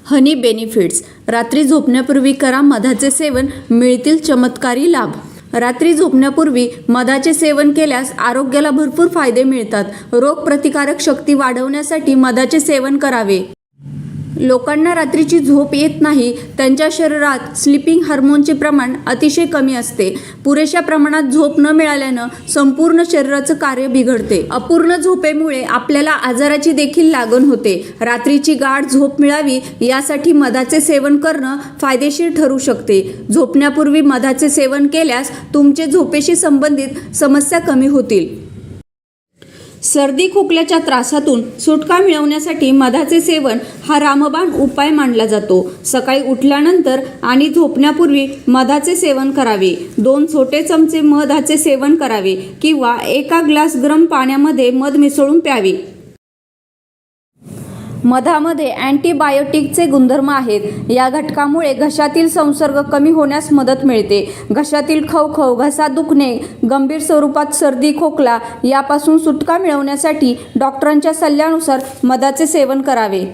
हनी benefits. रात्री झोपण्यापूर्वी करा मधाचे सेवन, मिळतील चमत्कारी लाभ. रात्री झोपण्यापूर्वी मधाचे सेवन केल्यास आरोग्याला भरपूर फायदे मिळतात. रोगप्रतिकारक शक्ती वाढवण्यासाठी मधाचे सेवन करावे. लोकांना रात्रीची झोप येत नाही. त्यांच्या शरीरात स्लीपिंग हार्मोनचे प्रमाण अतिशय कमी असते. पुरेशा प्रमाणात झोप न मिळाल्यानं संपूर्ण शरीराचं कार्य बिघडते. अपूर्ण झोपेमुळे आपल्याला आजाराची देखील लागण होते. रात्रीची गाढ झोप मिळावी यासाठी मधाचे सेवन करणं फायदेशीर ठरू शकते. झोपण्यापूर्वी मधाचे सेवन केल्यास तुमचे झोपेशी संबंधित समस्या कमी होतील. सर्दी खोकल्याच्या त्रासातून सुटका मिळवण्यासाठी मधाचे सेवन हा रामबाण उपाय मानला जातो. सकाळी उठल्यानंतर आणि झोपण्यापूर्वी मधाचे सेवन करावे. 2 छोटे चमचे मधाचे सेवन करावे किंवा 1 ग्लास गरम पाण्यामध्ये मध मिसळून प्यावे. मधामध्ये अँटीबायोटिकचे गुणधर्म आहेत. या घटकामुळे घशातील संसर्ग कमी होण्यास मदत मिळते. घशातील खवखव, घसा दुखणे, गंभीर स्वरूपात सर्दी खोकला यापासून सुटका मिळवण्यासाठी डॉक्टरांच्या सल्ल्यानुसार मधाचे सेवन करावे.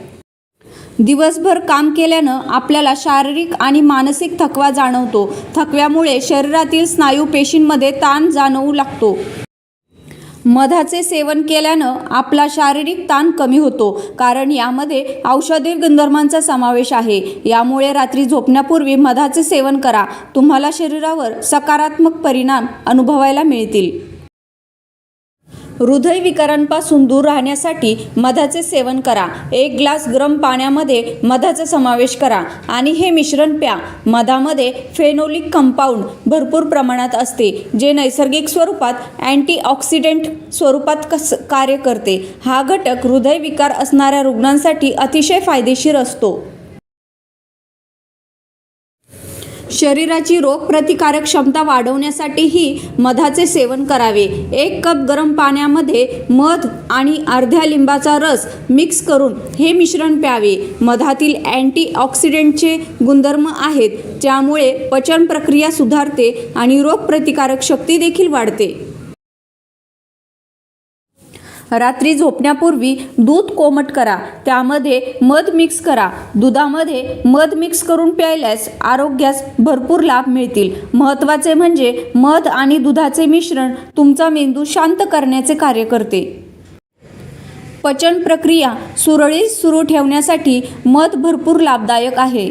दिवसभर काम केल्यानं आपल्याला शारीरिक आणि मानसिक थकवा जाणवतो. थकव्यामुळे शरीरातील स्नायू पेशींमध्ये ताण जाणवू लागतो. मधाचे सेवन केल्यानं आपला शारीरिक ताण कमी होतो, कारण यामध्ये औषधी गुणधर्मांचा समावेश आहे. यामुळे रात्री झोपण्यापूर्वी मधाचे सेवन करा. तुम्हाला शरीरावर सकारात्मक परिणाम अनुभवायला मिळतील. हृदयविकारांपासून दूर राहण्यासाठी मधाचे सेवन करा. 1 ग्लास गरम पाण्यामध्ये मधाचा समावेश करा आणि हे मिश्रण प्या. मधामध्ये फेनोलिक कंपाऊंड भरपूर प्रमाणात असते, जे नैसर्गिक स्वरूपात अँटीऑक्सिडंट स्वरूपात कार्य करते. हा घटक हृदयविकार असणाऱ्या रुग्णांसाठी अतिशय फायदेशीर असतो. शरीराची रोगप्रतिकारक क्षमता वाढवण्यासाठीही मधाचे सेवन करावे. 1 कप गरम पाण्यामध्ये मध आणि अर्ध्या लिंबाचा रस मिक्स करून हे मिश्रण प्यावे. मधातील अँटीऑक्सिडंटचे गुणधर्म आहेत, ज्यामुळे पचन प्रक्रिया सुधारते आणि रोगप्रतिकारक शक्ती देखील वाढते. रात्री झोपण्यापूर्वी दूध कोमट करा. त्यामध्ये मध मिक्स करा. दुधामध्ये मध मिक्स करून प्यायल्यास आरोग्यास भरपूर लाभ मिळतील. महत्त्वाचे म्हणजे मध आणि दुधाचे मिश्रण तुमचा मेंदू शांत करण्याचे कार्य करते. पचन प्रक्रिया सुरळीत सुरू ठेवण्यासाठी मध भरपूर लाभदायक आहे.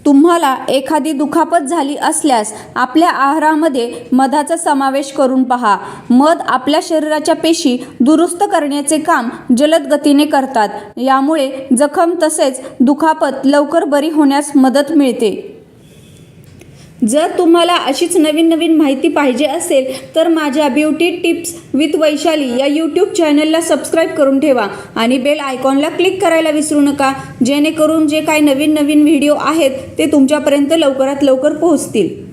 तुम्हाला एखादी दुखापत झाली असल्यास आपल्या आहारामध्ये मधाचा समावेश करून पहा. मध आपल्या शरीराच्या पेशी दुरुस्त करण्याचे काम जलद गतीने करतात. यामुळे जखम तसेच दुखापत लवकर बरी होण्यास मदत मिळते. जर तुम्हाला अशीच नवीन माहिती पाहिजे असेल तर माझ्या ब्युटी टिप्स विथ वैशाली या यूट्यूब चॅनलला सबस्क्राईब करून ठेवा आणि बेल आयकॉनला क्लिक करायला विसरू नका, जेणेकरून जे काही नवीन व्हिडिओ आहेत ते तुमच्यापर्यंत लवकरात लवकर पोहोचतील.